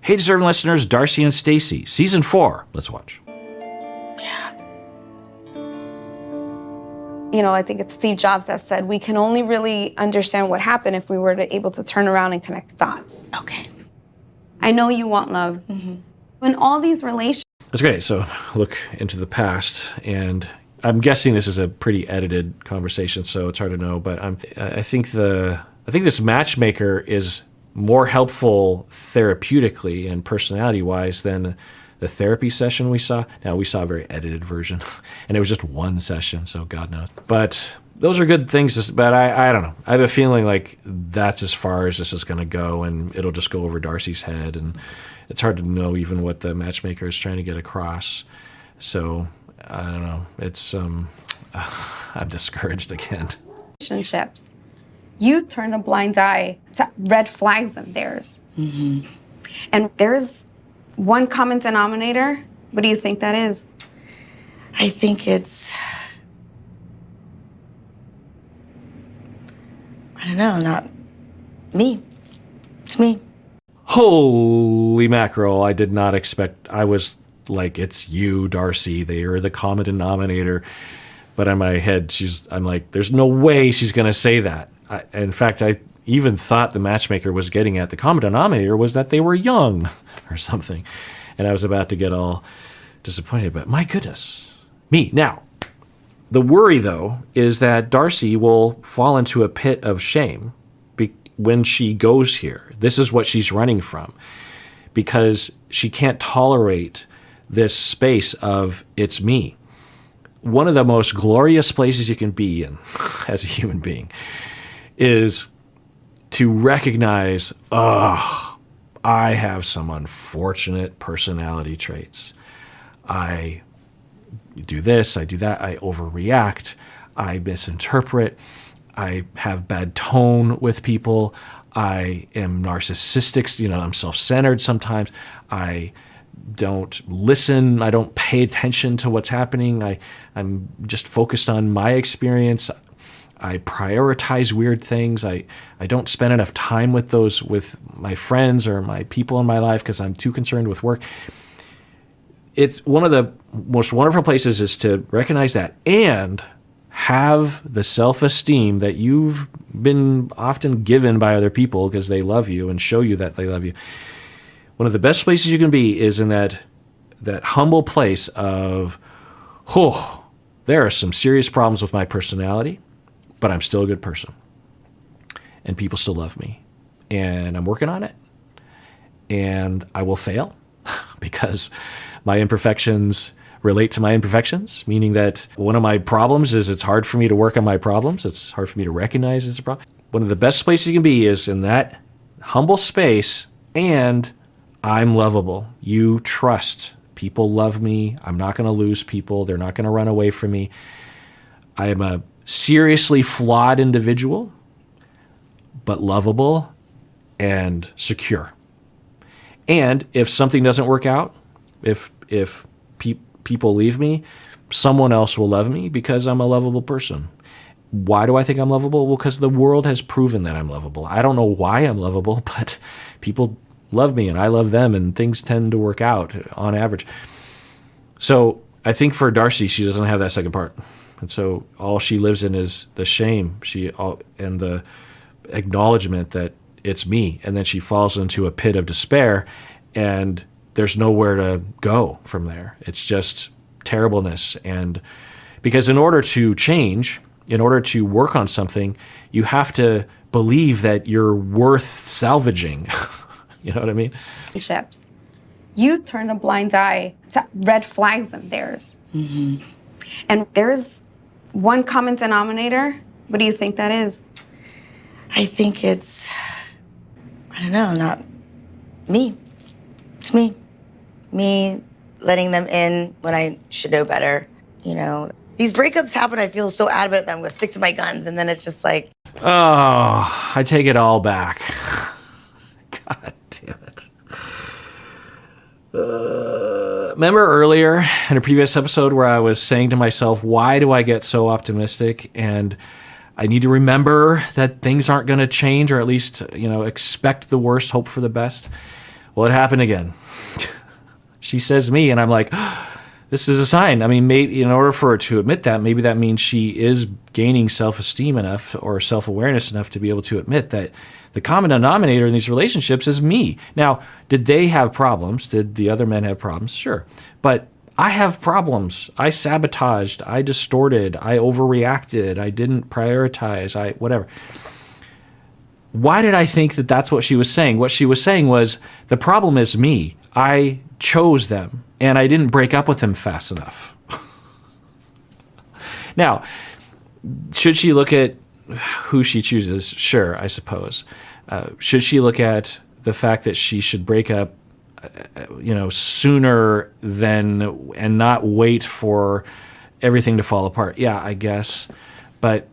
Hey, deserving listeners, Darcy and Stacey, Season 4. Let's watch. You know, I think it's Steve Jobs that said we can only really understand what happened if we were able to turn around and connect the dots. Okay. I know you want love. Mm-hmm. When all these relationships... That's great. So look into the past, and I'm guessing this is a pretty edited conversation, so it's hard to know, but I think this matchmaker is more helpful therapeutically and personality-wise than the therapy session we saw. Now, we saw a very edited version, and it was just one session, so God knows. But those are good things, but I don't know. I have a feeling like that's as far as this is going to go, and it'll just go over Darcy's head, and it's hard to know even what the matchmaker is trying to get across. So, I don't know. It's, I'm discouraged again. Relationships. You turn a blind eye to red flags of theirs. Mm-hmm. And there's one common denominator. What do you think that is? I think it's, I don't know, not me. It's me. Holy mackerel, I did not expect. I was like, it's you, Darcy. They are the common denominator. But in my head, I'm like, there's no way she's going to say that. In fact, I even thought the matchmaker was getting at the common denominator was that they were young or something. And I was about to get all disappointed, but my goodness, me. Now, the worry, though, is that Darcy will fall into a pit of shame when she goes here. This is what she's running from, because she can't tolerate this space of it's me. One of the most glorious places you can be in as a human being is to recognize, I have some unfortunate personality traits. I do this, I do that, I overreact, I misinterpret, I have bad tone with people, I am narcissistic, I'm self-centered sometimes, I don't listen, I don't pay attention to what's happening, I'm just focused on my experience, I prioritize weird things, I don't spend enough time with my friends or my people in my life because I'm too concerned with work. It's one of the most wonderful places is to recognize that and have the self-esteem that you've been often given by other people because they love you and show you that they love you. One of the best places you can be is in that humble place of, there are some serious problems with my personality, but I'm still a good person. And people still love me. And I'm working on it. And I will fail because my imperfections relate to my imperfections, meaning that one of my problems is it's hard for me to work on my problems. It's hard for me to recognize it's a problem. One of the best places you can be is in that humble space, and I'm lovable. You trust. People love me. I'm not going to lose people. They're not going to run away from me. I am a seriously flawed individual, but lovable and secure. And if something doesn't work out, if people leave me, someone else will love me because I'm a lovable person. Why do I think I'm lovable? Well, because the world has proven that I'm lovable. I don't know why I'm lovable, but people love me and I love them, and things tend to work out on average. So I think for Darcy, she doesn't have that second part. And so all she lives in is the shame and the acknowledgement that it's me. And then she falls into a pit of despair, and there's nowhere to go from there. It's just terribleness. And because in order to change, in order to work on something, you have to believe that you're worth salvaging. You know what I mean? Relationships. You turn a blind eye to red flags of theirs. Mm-hmm. And there's one common denominator. What do you think that is? I think it's, I don't know, not me. It's me. Me letting them in when I should know better. These breakups happen, I feel so adamant that I'm going to stick to my guns, and then it's just like... Oh, I take it all back. God damn it. Remember earlier in a previous episode where I was saying to myself, why do I get so optimistic? And I need to remember that things aren't going to change, or at least, expect the worst, hope for the best. Well, it happened again. She says me, and I'm like, this is a sign. I mean, maybe in order for her to admit that, maybe that means she is gaining self-esteem enough or self-awareness enough to be able to admit that the common denominator in these relationships is me. Now, did they have problems? Did the other men have problems? Sure. But I have problems. I sabotaged. I distorted. I overreacted. I didn't prioritize. Whatever. Why did I think that that's what she was saying? What she was saying was, the problem is me. I chose them, and I didn't break up with them fast enough. Now, should she look at who she chooses? Sure, I suppose. Should she look at the fact that she should break up, sooner than, and not wait for everything to fall apart? Yeah, I guess. But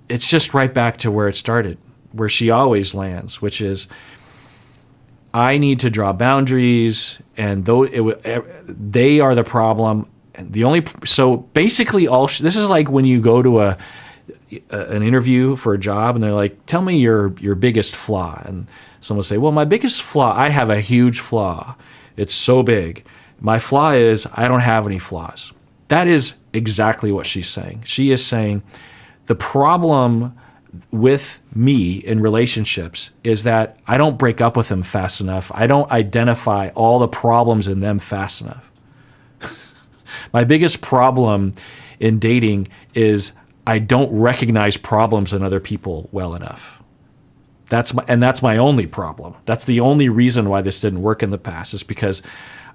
it's just right back to where it started, where she always lands, which is, I need to draw boundaries, and they are the problem. And so basically, this is like when you go to an interview for a job, and they're like, "Tell me your biggest flaw," and someone will say, "Well, my biggest flaw, I have a huge flaw. It's so big. My flaw is I don't have any flaws." That is exactly what she's saying. She is saying the problem with me in relationships is that I don't break up with them fast enough. I don't identify all the problems in them fast enough. My biggest problem in dating is I don't recognize problems in other people well enough. That's my only problem. That's the only reason why this didn't work in the past, is because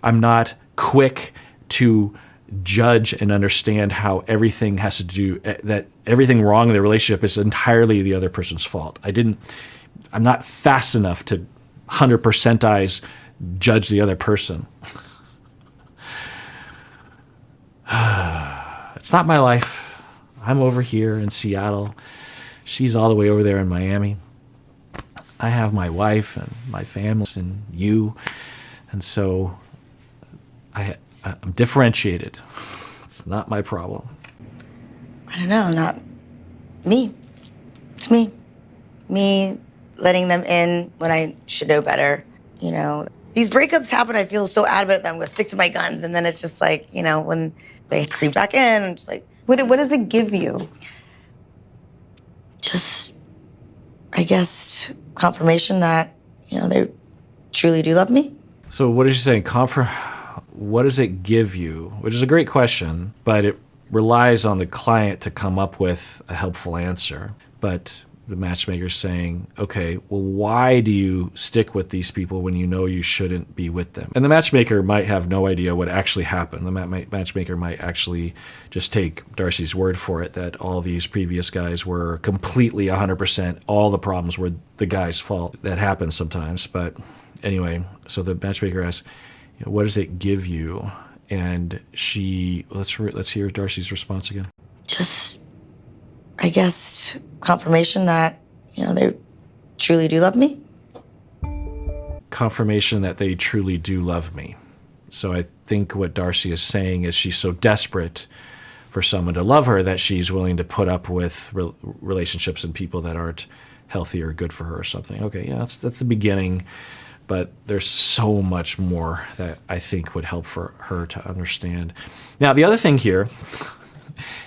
I'm not quick to judge and understand how everything has to do, that everything wrong in the relationship is entirely the other person's fault. I'm not fast enough to 100%ize judge the other person. It's not my life. I'm over here in Seattle. She's all the way over there in Miami. I have my wife and my family and you. And so I'm differentiated. It's not my problem. I don't know, not me. It's me. Me letting them in when I should know better. These breakups happen, I feel so adamant that I'm going to stick to my guns. And then it's just like, when they creep back in, I'm just like... What does it give you? Just, I guess, confirmation that, they truly do love me. So what is she saying? What does it give you? Which is a great question, but it relies on the client to come up with a helpful answer. But the matchmaker's saying, okay, well, why do you stick with these people when you know you shouldn't be with them? And the matchmaker might have no idea what actually happened. The matchmaker might actually just take Darcy's word for it that all these previous guys were completely 100%, all the problems were the guy's fault. That happens sometimes. But anyway, so the matchmaker asks, what does it give you? And let's hear Darcy's response again. Just, I guess, confirmation that, they truly do love me. Confirmation that they truly do love me. So I think what Darcy is saying is she's so desperate for someone to love her that she's willing to put up with relationships and people that aren't healthy or good for her or something. Okay, yeah, that's the beginning. But there's so much more that I think would help for her to understand. Now, the other thing here,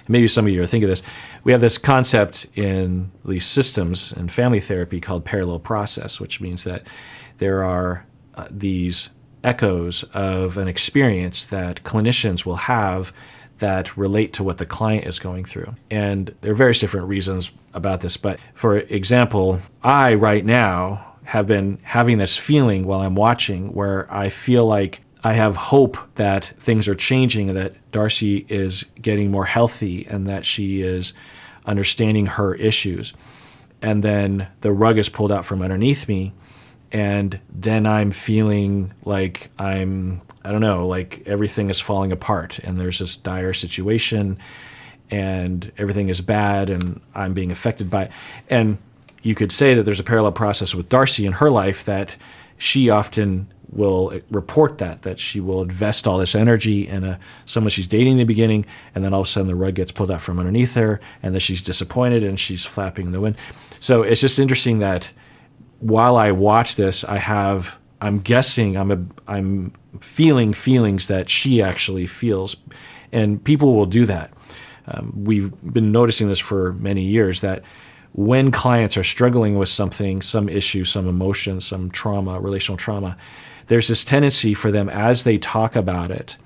maybe some of you are thinking of this, we have this concept in these systems and family therapy called parallel process, which means that there are these echoes of an experience that clinicians will have that relate to what the client is going through. And there are various different reasons about this. But for example, I right now have been having this feeling while I'm watching where I feel like I have hope that things are changing, that Darcy is getting more healthy and that she is understanding her issues. And then the rug is pulled out from underneath me. And then I'm feeling like like everything is falling apart and there's this dire situation and everything is bad and I'm being affected by it. And you could say that there's a parallel process with Darcy in her life, that she often will report that she will invest all this energy in someone she's dating in the beginning, and then all of a sudden the rug gets pulled out from underneath her, and then she's disappointed and she's flapping in the wind. So it's just interesting that while I watch this, I have I'm guessing I'm feeling feelings that she actually feels, and people will do that. We've been noticing this for many years, that when clients are struggling with something, some issue, some emotion, some trauma, relational trauma, there's this tendency for them as they talk about it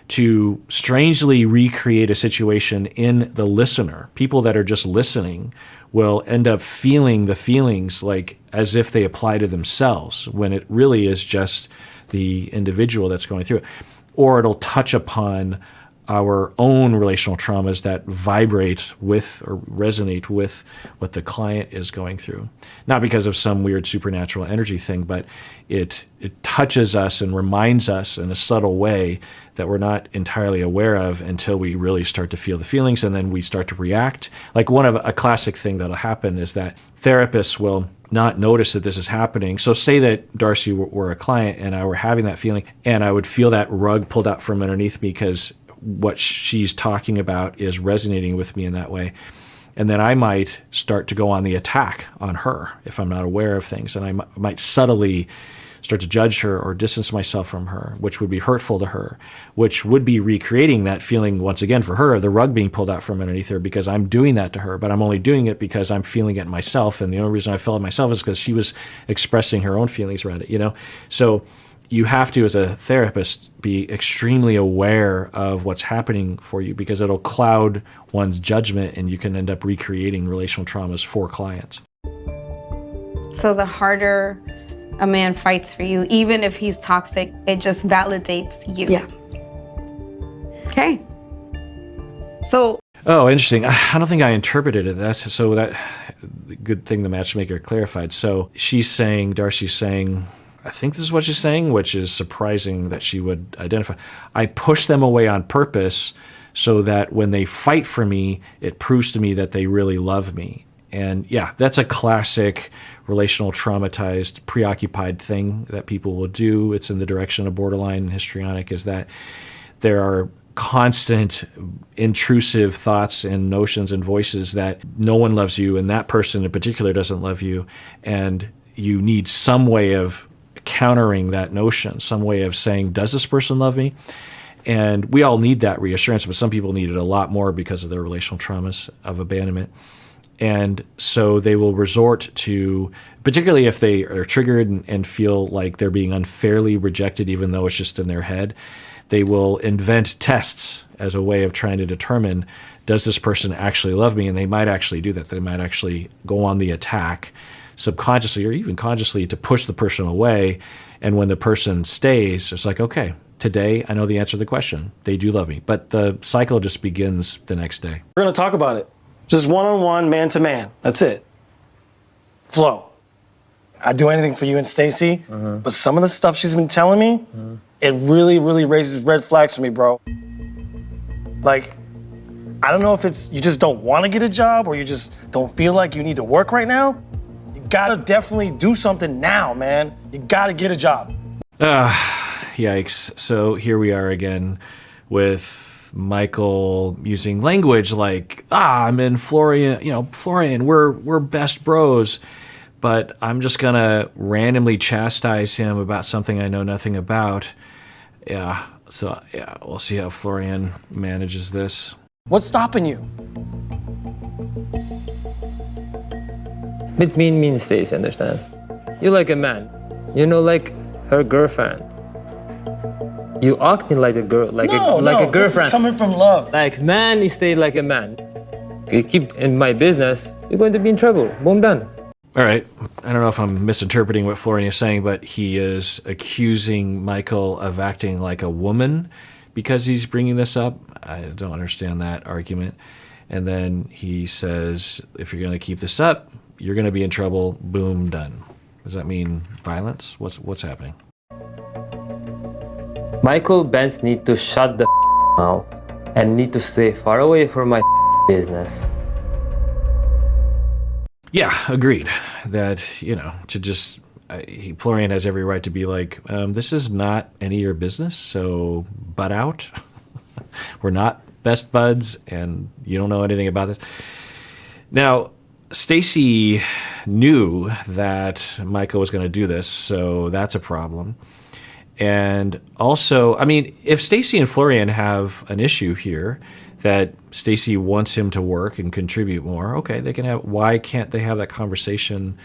to strangely recreate a situation in the listener. People that are just listening will end up feeling the feelings like as if they apply to themselves, when it really is just the individual that's going through it. Or it'll touch upon our own relational traumas that vibrate with or resonate with what the client is going through. Not because of some weird supernatural energy thing, but it touches us and reminds us in a subtle way that we're not entirely aware of until we really start to feel the feelings, and then we start to react. Like a classic thing that'll happen is that therapists will not notice that this is happening. So say that Darcy were a client and I were having that feeling, and I would feel that rug pulled out from underneath me because what she's talking about is resonating with me in that way. And then I might start to go on the attack on her if I'm not aware of things. And I might subtly start to judge her or distance myself from her, which would be hurtful to her, which would be recreating that feeling once again for her, the rug being pulled out from underneath her, because I'm doing that to her, but I'm only doing it because I'm feeling it myself. And the only reason I felt it myself is because she was expressing her own feelings around it, So you have to, as a therapist, be extremely aware of what's happening for you, because it'll cloud one's judgment and you can end up recreating relational traumas for clients. So the harder a man fights for you, even if he's toxic, it just validates you. Yeah. Okay. So. Oh, interesting. I don't think I interpreted it. That good thing the matchmaker clarified. So Darcy's saying, I think this is what she's saying, which is surprising that she would identify. I push them away on purpose so that when they fight for me, it proves to me that they really love me. And yeah, that's a classic relational traumatized, preoccupied thing that people will do. It's in the direction of borderline and histrionic, is that there are constant intrusive thoughts and notions and voices that no one loves you and that person in particular doesn't love you. And you need some way of countering that notion, some way of saying, does this person love me? And we all need that reassurance, but some people need it a lot more because of their relational traumas of abandonment. And so they will resort to, particularly if they are triggered and feel like they're being unfairly rejected, even though it's just in their head, they will invent tests as a way of trying to determine, does this person actually love me? And they might actually do that. They might actually go on the attack subconsciously or even consciously to push the person away. And when the person stays, it's like, okay, today I know the answer to the question. They do love me. But the cycle just begins the next day. We're going to talk about it. Just one-on-one, man-to-man. That's it. Flo, I'd do anything for you and Stacey, but some of the stuff she's been telling me, it really, really raises red flags for me, bro. Like, I don't know if it's you just don't want to get a job or you just don't feel like you need to work right now. You gotta definitely do something now, man. You gotta get a job. Yikes. So here we are again with Michael using language like, I'm in Florian, Florian, we're best bros, but I'm just gonna randomly chastise him about something I know nothing about. Yeah, so yeah, we'll see how Florian manages this. What's stopping you? Between me and Stacey, understand? You like a man. Like her girlfriend. You acting like a girl, like a girlfriend. This is coming from love. Like man, you stay like a man. You keep in my business, you're going to be in trouble. Boom, done. All right. I don't know if I'm misinterpreting what Florian is saying, but he is accusing Michael of acting like a woman because he's bringing this up. I don't understand that argument. And then he says, if you're going to keep this up, you're going to be in trouble. Boom, done. Does that mean violence? What's happening? Michael Benz need to shut the mouth and need to stay far away from my business. Yeah, agreed. That, to just, Florian has every right to be like, this is not any of your business, so butt out. We're not best buds, and you don't know anything about this. Now, Stacey knew that Michael was going to do this, so that's a problem. And also, I mean, if Stacey and Florian have an issue here that Stacey wants him to work and contribute more, okay, they can have. Why can't they have that conversation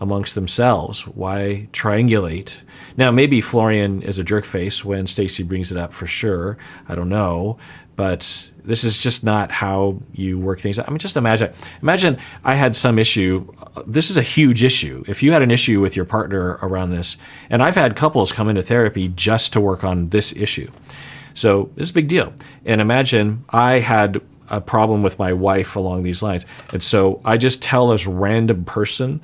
amongst themselves? Why triangulate? Now, maybe Florian is a jerk face when Stacey brings it up for sure. I don't know, but this is just not how you work things out. I mean, just imagine I had some issue. This is a huge issue. If you had an issue with your partner around this, and I've had couples come into therapy just to work on this issue. So this is a big deal. And imagine I had a problem with my wife along these lines. And so I just tell this random person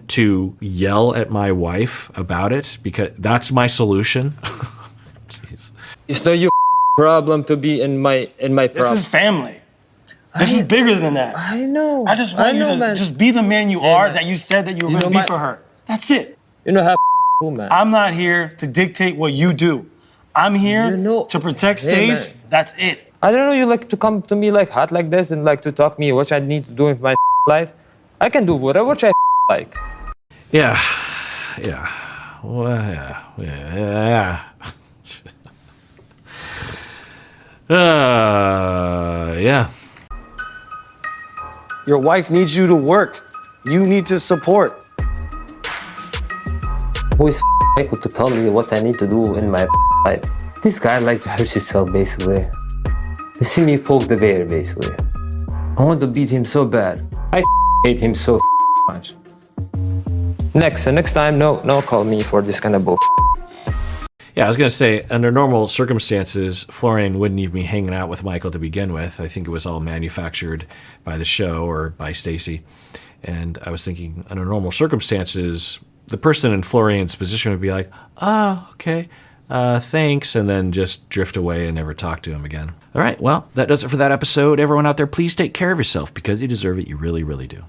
to yell at my wife about it because that's my solution. Jeez. It's not your problem to be in my This problem. is family. This is bigger than that. I know. I just want you to man. just be the man you are man. that you said that you were You going to know be my- for her. That's it. You know how cool, man. I'm not here to dictate what you do. I'm here You know- to protect Hey, Stace. man. That's it. I don't know. You like to come to me like hot like this and like to talk me what I need to do in my life. I can do whatever I like. Yeah. Well, yeah. Yeah. Your wife needs you to work. You need to support. Who is Michael to tell me what I need to do in my life? This guy like to hurt himself, basically. They see me poke the bear, basically. I want to beat him so bad. I hate him so much. Next time, no call me for this kind of bull. Yeah, I was going to say, under normal circumstances, Florian wouldn't even be hanging out with Michael to begin with. I think it was all manufactured by the show or by Stacey. And I was thinking, under normal circumstances, the person in Florian's position would be like, okay, thanks, and then just drift away and never talk to him again. All right, well, that does it for that episode. Everyone out there, please take care of yourself because you deserve it. You really, really do.